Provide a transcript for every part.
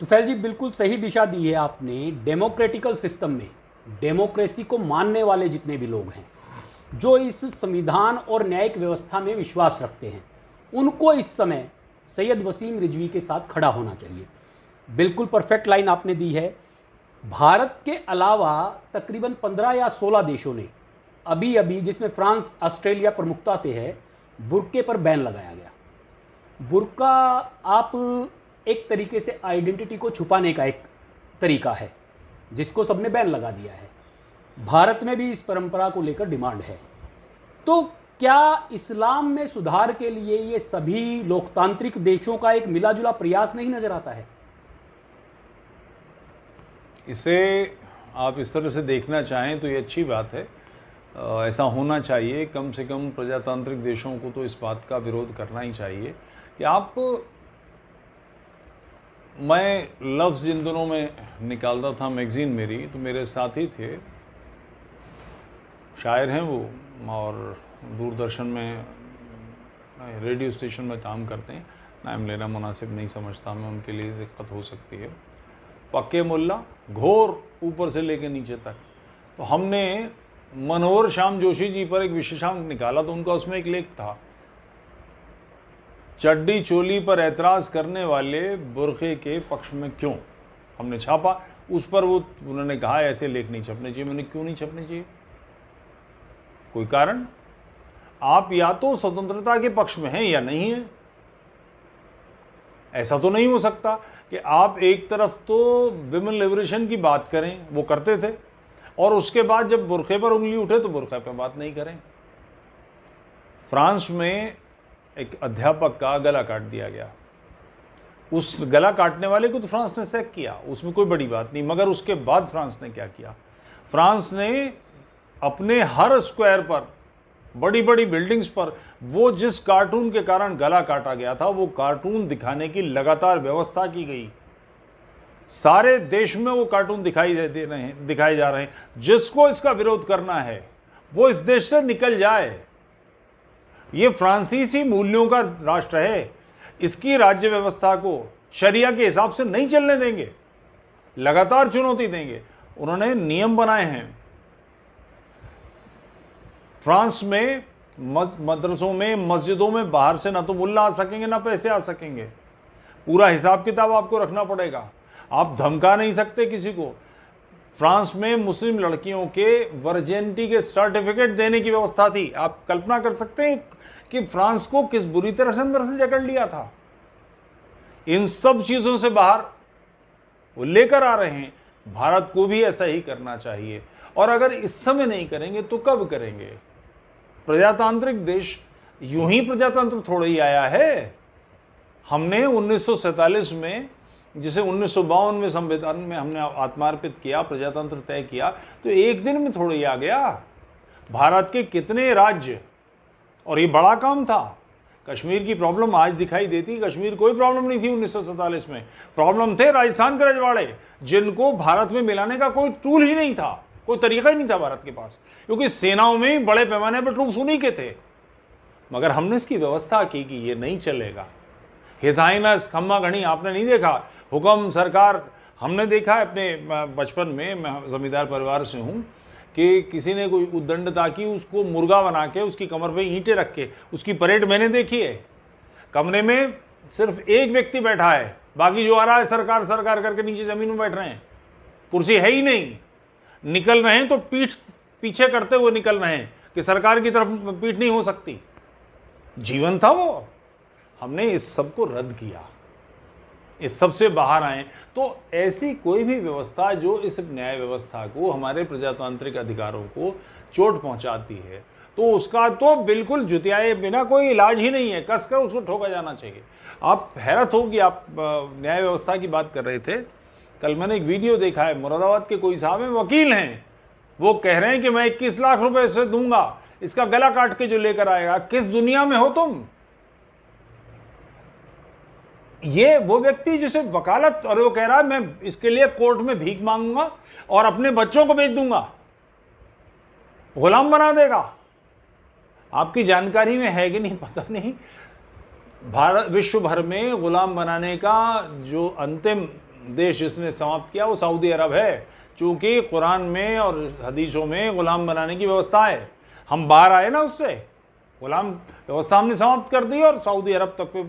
तुफैल जी, बिल्कुल सही दिशा दी है आपने। डेमोक्रेटिकल सिस्टम में डेमोक्रेसी को मानने वाले जितने भी लोग हैं, जो इस संविधान और न्यायिक व्यवस्था में विश्वास रखते हैं, उनको इस समय सैयद वसीम रिजवी के साथ खड़ा होना चाहिए। बिल्कुल परफेक्ट लाइन आपने दी है। भारत के अलावा तकरीबन 15 या 16 देशों ने अभी अभी, जिसमें फ्रांस ऑस्ट्रेलिया प्रमुखता से है, बुर्के पर बैन लगाया गया। बुर्का आप एक तरीके से आइडेंटिटी को छुपाने का एक तरीका है, जिसको सबने बैन लगा दिया है। भारत में भी इस परंपरा को लेकर डिमांड है। तो क्या इस्लाम में सुधार के लिए ये सभी लोकतांत्रिक देशों का एक मिलाजुला प्रयास नहीं नजर आता है? इसे आप इस तरह से देखना चाहें तो ये अच्छी बात है। ऐसा होना चाहिए। कम से कम प्रजातांत्रिक देशों को तो इस बात का विरोध करना ही चाहिए कि आप, मैं लफ्ज़ इन दिनों में निकालता था मैगज़ीन मेरी, तो मेरे साथी थे, शायर हैं वो, और दूरदर्शन में रेडियो स्टेशन में काम करते हैं। नाम लेना मुनासिब नहीं समझता मैं, उनके लिए दिक्कत हो सकती है। पक्के मुल्ला, घोर ऊपर से लेकर नीचे तक। तो हमने मनोहर श्याम जोशी जी पर एक विशेषांक निकाला, तो उनका उसमें एक लेख था, चड्डी चोली पर ऐतराज करने वाले बुरखे के पक्ष में क्यों। हमने छापा, उस पर वो उन्होंने कहा ऐसे लेख नहीं छपने चाहिए। मैंने क्यों नहीं छपने चाहिए? कोई कारण? आप या तो स्वतंत्रता के पक्ष में हैं या नहीं है। ऐसा तो नहीं हो सकता कि आप एक तरफ तो विमेन लिबरेशन की बात करें, वो करते थे, और उसके बाद जब बुरखे पर उंगली उठे तो बुरखे पर बात नहीं करें। फ्रांस में एक अध्यापक का गला काट दिया गया। उस गला काटने वाले को तो फ्रांस ने सैक किया, उसमें कोई बड़ी बात नहीं। मगर उसके बाद फ्रांस ने क्या किया? फ्रांस ने अपने हर स्क्वायर पर, बड़ी बड़ी बिल्डिंग्स पर, वो जिस कार्टून के कारण गला काटा गया था, वो कार्टून दिखाने की लगातार व्यवस्था की गई। सारे देश में वो कार्टून दिखाए जा रहे हैं। जिसको इसका विरोध करना है वो इस देश से निकल जाए। ये फ्रांसीसी मूल्यों का राष्ट्र है, इसकी राज्य व्यवस्था को शरिया के हिसाब से नहीं चलने देंगे, लगातार चुनौती देंगे। उन्होंने नियम बनाए हैं। फ्रांस में मदरसों में, मस्जिदों में बाहर से ना तो मुल्ला आ सकेंगे ना पैसे आ सकेंगे। पूरा हिसाब किताब आपको रखना पड़ेगा। आप धमका नहीं सकते किसी को। फ्रांस में मुस्लिम लड़कियों के वर्जिनिटी के सर्टिफिकेट देने की व्यवस्था थी। आप कल्पना कर सकते हैं कि फ्रांस को किस बुरी तरह से अंदर से जकड़ लिया था। इन सब चीजों से बाहर वो लेकर आ रहे हैं। भारत को भी ऐसा ही करना चाहिए, और अगर इस समय नहीं करेंगे तो कब करेंगे? प्रजातांत्रिक देश, यूं ही प्रजातंत्र थोड़ा ही आया है। हमने 1947 में, जिसे 1952 में संविधान में हमने आत्मार्पित किया, प्रजातंत्र तय किया, तो एक दिन में थोड़ा ही आ गया। भारत के कितने राज्य, और ये बड़ा काम था। कश्मीर की प्रॉब्लम आज दिखाई देती, कश्मीर कोई प्रॉब्लम नहीं थी 1947 में। प्रॉब्लम थे राजस्थान के रजवाड़े, जिनको भारत में मिलाने का कोई टूल ही नहीं था, कोई तरीका ही नहीं था भारत के पास, क्योंकि सेनाओं में ही बड़े पैमाने पर ट्रूप्स उन्हीं के थे। मगर हमने इसकी व्यवस्था की कि ये नहीं चलेगा। हिज हाइनेस खम्मा घड़ी आपने नहीं देखा, हुक्म सरकार। हमने देखा अपने बचपन में, मैं जमींदार परिवार से हूँ, कि किसी ने कोई उद्दंडता की, उसको मुर्गा बना के उसकी कमर पे ईंटें रख के, उसकी परेड मैंने देखी है। कमरे में सिर्फ एक व्यक्ति बैठा है, बाकी जो आ रहा है सरकार सरकार करके नीचे जमीन में बैठ रहे हैं, कुर्सी है ही नहीं। निकल रहे हैं तो पीठ पीछे करते हुए निकल रहे हैं कि सरकार की तरफ पीठ नहीं हो सकती। जीवन था वो। हमने इस सब को रद्द किया, इस सब से बाहर आए। तो ऐसी कोई भी व्यवस्था जो इस न्याय व्यवस्था को, हमारे प्रजातांत्रिक अधिकारों को चोट पहुंचाती है, तो उसका तो बिल्कुल जुतियाए बिना कोई इलाज ही नहीं है। कसकर उसको ठोका जाना चाहिए। आप हैरत होगी, आप न्याय व्यवस्था की बात कर रहे थे। कल मैंने एक वीडियो देखा है, मुरादाबाद के कोई साहब हैं, वकील हैं, वो कह रहे हैं कि मैं 21 लाख रुपए से दूंगा, इसका गला काट के जो लेकर आएगा। किस दुनिया में हो तुम? ये वो व्यक्ति जिसे वकालत, और वो कह रहा है मैं इसके लिए कोर्ट में भीख मांगूंगा और अपने बच्चों को बेच दूंगा, गुलाम बना देगा। आपकी जानकारी में है कि नहीं पता नहीं, भारत विश्व भर में गुलाम बनाने का जो अंतिम देश जिसने समाप्त किया वो सऊदी अरब है, चूंकि कुरान में और हदीसों में गुलाम बनाने की व्यवस्था है। हम बाहर आए ना उससे, गुलाम व्यवस्था हमने समाप्त कर दी और सऊदी अरब तक पे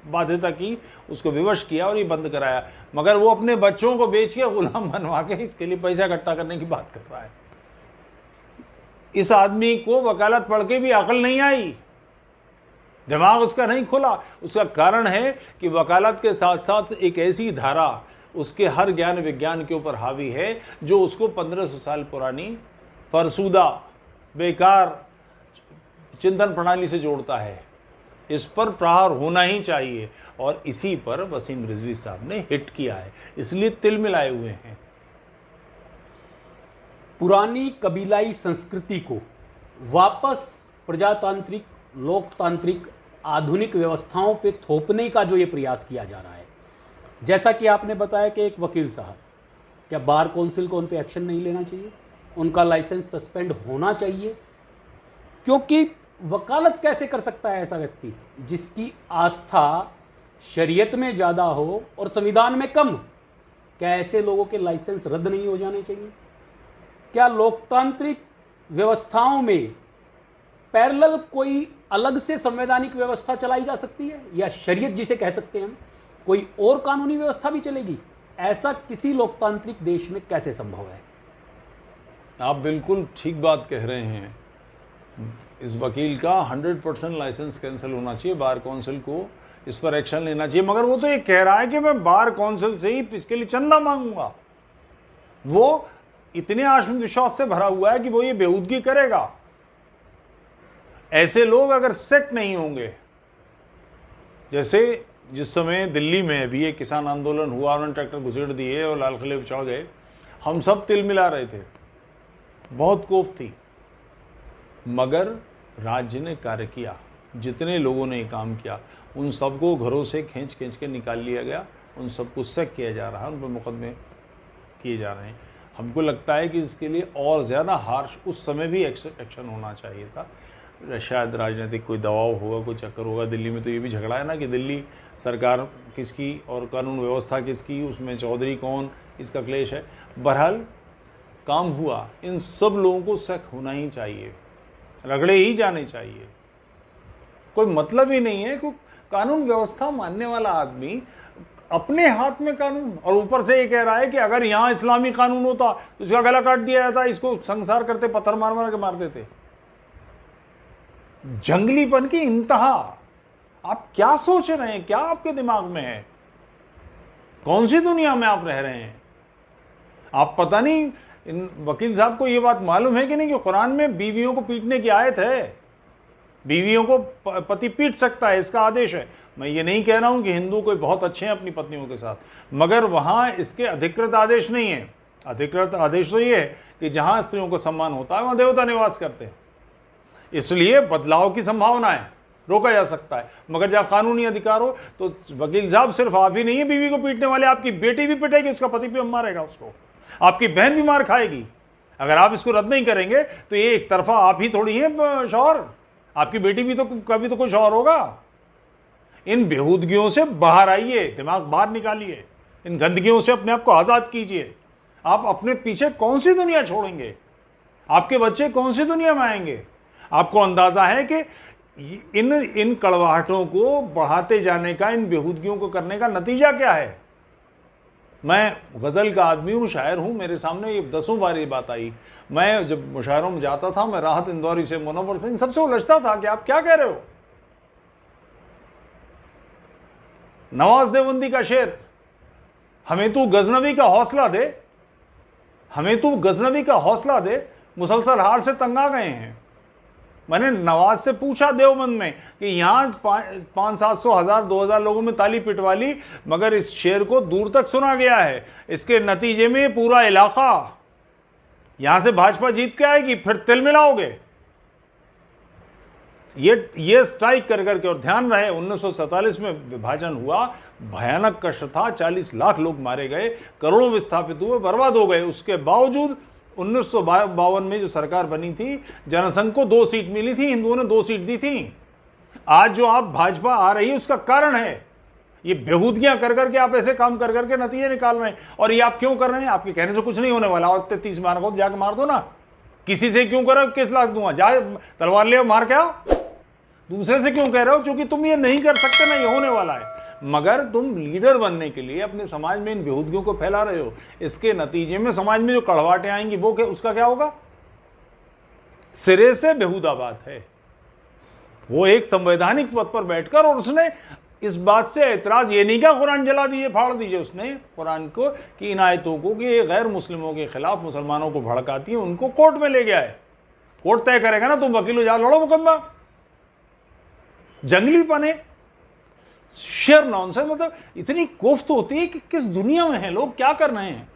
बाध्यता की, उसको विवश किया और ये बंद कराया। मगर वो अपने बच्चों को बेच के गुलाम बनवा के इसके लिए पैसा इकट्ठा करने की बात कर रहा है। इस आदमी को वकालत पढ़ के भी अकल नहीं आई, दिमाग उसका नहीं खुला। उसका कारण है कि वकालत के साथ साथ एक ऐसी धारा उसके हर ज्ञान विज्ञान के ऊपर हावी है जो उसको 1500 साल पुरानी फरसूदा बेकार चिंतन प्रणाली से जोड़ता है। इस पर प्रहार होना ही चाहिए और इसी पर वसीम रिजवी साहब ने हिट किया है, इसलिए तिल मिलाए हुए हैं। पुरानी कबीलाई संस्कृति को वापस प्रजातांत्रिक, लोकतांत्रिक, आधुनिक व्यवस्थाओं पे थोपने का जो ये प्रयास किया जा रहा है, जैसा कि आपने बताया कि एक वकील साहब, क्या बार काउंसिल को उन पे एक्शन नहीं लेना चाहिए? उनका लाइसेंस सस्पेंड होना चाहिए? क्योंकि वकालत कैसे कर सकता है ऐसा व्यक्ति जिसकी आस्था शरीयत में ज़्यादा हो और संविधान में कम? क्या ऐसे लोगों के लाइसेंस रद्द नहीं हो जाने चाहिए? क्या लोकतांत्रिक व्यवस्थाओं में पैरेलल कोई अलग से संवैधानिक व्यवस्था चलाई जा सकती है, या शरीयत जिसे कह सकते हैं हम, कोई और कानूनी व्यवस्था भी चलेगी? ऐसा किसी लोकतांत्रिक देश में कैसे संभव है? आप बिल्कुल ठीक बात कह रहे हैं। इस वकील का 100% लाइसेंस कैंसिल होना चाहिए, बार काउंसिल को इस पर एक्शन लेना चाहिए। मगर वो तो ये कह रहा है कि मैं बार काउंसिल से ही इसके लिए चंदा मांगूंगा। वो इतने आत्मविश्वास से भरा हुआ है कि वो ये बेहूदगी करेगा। ऐसे लोग अगर सेट नहीं होंगे, जैसे जिस समय दिल्ली में अभी एक किसान आंदोलन हुआ, उन्होंने ट्रैक्टर घुसेड़ दिए और लाल किले पर चढ़ गए, हम सब तिल मिला रहे थे, बहुत कोफ थी, मगर राज्य ने कार्य किया। जितने लोगों ने काम किया उन सबको घरों से खींच खींच के निकाल लिया गया, उन सबको सख्त किया जा रहा है, उन पर मुकदमे किए जा रहे हैं। हमको लगता है कि इसके लिए और ज़्यादा हार्श उस समय भी एक्शन होना चाहिए था। शायद राजनीतिक कोई दबाव होगा, कोई चक्कर होगा। दिल्ली में तो ये भी झगड़ा है ना कि दिल्ली सरकार किसकी और कानून व्यवस्था किसकी, उसमें चौधरी कौन, इसका क्लेश है। बहरहाल काम हुआ। इन सब लोगों को सख्त होना ही चाहिए, रगड़े ही जाने चाहिए। कोई मतलब ही नहीं है कि कानून व्यवस्था मानने वाला आदमी अपने हाथ में कानून, और ऊपर से ये कह रहा है कि अगर यहाँ इस्लामी कानून होता तो इसका गला काट दिया जाता, इसको संसार करते, पत्थर मार मार के मार देते। जंगलीपन की इंतहा। आप क्या सोच रहे हैं? क्या आपके दिमाग में है? कौन सी दुनिया में आप रह रहे हैं? आप पता नहीं इन वकील साहब को ये बात मालूम है कि नहीं कि कुरान में बीवियों को पीटने की आयत है। बीवियों को पति पीट सकता है, इसका आदेश है। मैं ये नहीं कह रहा हूं कि हिंदू कोई बहुत अच्छे हैं अपनी पत्नियों के साथ, मगर वहां इसके अधिकृत आदेश नहीं है। अधिकृत आदेश तो ये है कि जहां स्त्रियों को सम्मान होता है वहां देवता निवास करते हैं, इसलिए बदलाव की संभावना है, रोका जा सकता है। मगर जहां कानूनी अधिकार हो तो वकील साहब सिर्फ आप ही नहीं है बीवी को पीटने वाले, आपकी बेटी भी पिटेगी, उसका पति भी मारेगा उसको, आपकी बहन भी मार खाएगी। अगर आप इसको रद्द नहीं करेंगे तो ये एक तरफा आप ही थोड़ी है शौहर, आपकी बेटी भी तो कभी तो कोई शौहर होगा। इन बेहूदगियों से बाहर आइए, दिमाग बाहर निकालिए, इन गंदगियों से अपने आप को आज़ाद कीजिए। आप अपने पीछे कौन सी दुनिया छोड़ेंगे? आपके बच्चे कौन सी दुनिया में आएंगे? आपको अंदाजा है कि इन कड़वाहटों को बढ़ाते जाने का, इन बेहूदगियों को करने का नतीजा क्या है? मैं गज़ल का आदमी हूँ, शायर हूँ, मेरे सामने ये 10 बार ये बात आई। मैं जब मुशायरों में जाता था, मैं राहत इंदौरी से, मुनव्वर से, इन सबसे उलझता था कि आप क्या कह रहे हो। नवाज देवबंदी का शेर, हमें तू गजनवी का हौसला दे, हमें तू गजनवी का हौसला दे, मुसलसल हार से तंग आ गए हैं। मैंने नवाज से पूछा देवबंद में कि यहाँ 500-700 2,000 लोगों में ताली पिटवा ली, मगर इस शेर को दूर तक सुना गया है। इसके नतीजे में पूरा इलाका, यहां से भाजपा जीत के आएगी, फिर तिल मिलाओगे। ये स्ट्राइक कर करके, और ध्यान रहे 1947 में विभाजन हुआ, भयानक कष्ट था, 40 लाख लोग मारे गए, करोड़ों विस्थापित हुए, बर्बाद हो गए। उसके बावजूद 1952 में जो सरकार बनी थी, जनसंघ को 2 सीट मिली थी, हिंदुओं ने 2 सीट दी थी। आज जो आप भाजपा आ रही है उसका कारण है ये बेहूदगियां कर करके आप ऐसे काम कर करके नतीजे निकाल रहे हैं। और ये आप क्यों कर रहे हैं? आपके कहने से कुछ नहीं होने वाला। और 33 मार को जाके मार दो ना। किसी से क्यों करो? किस लाख दूंगा? जा तलवार ले मार के आओ। दूसरे से क्यों कह रहे हो? क्योंकि तुम ये नहीं कर सकते ना, ये होने वाला है। मगर तुम लीडर बनने के लिए अपने समाज में इन बेहूदगियों को फैला रहे हो। इसके नतीजे में समाज में जो कड़वाहटें आएंगी वो उसका क्या होगा? सिरे से बेहूदा बात है। वो एक संवैधानिक पद पर बैठकर, और उसने इस बात से एतराज ये नहीं किया कुरान जला दीजिए, फाड़ दीजिए। उसने कुरान को कि इन आयतों को कि ये गैर मुस्लिमों के खिलाफ मुसलमानों को भड़काती है, उनको कोर्ट में ले गया है। कोर्ट तय करेगा ना, तुम वकील हो जा लड़ो मुकदमा। जंगली पने, शेयर नॉनसेंस। मतलब इतनी कोफ्त होती है कि किस दुनिया में है लोग, क्या कर रहे हैं।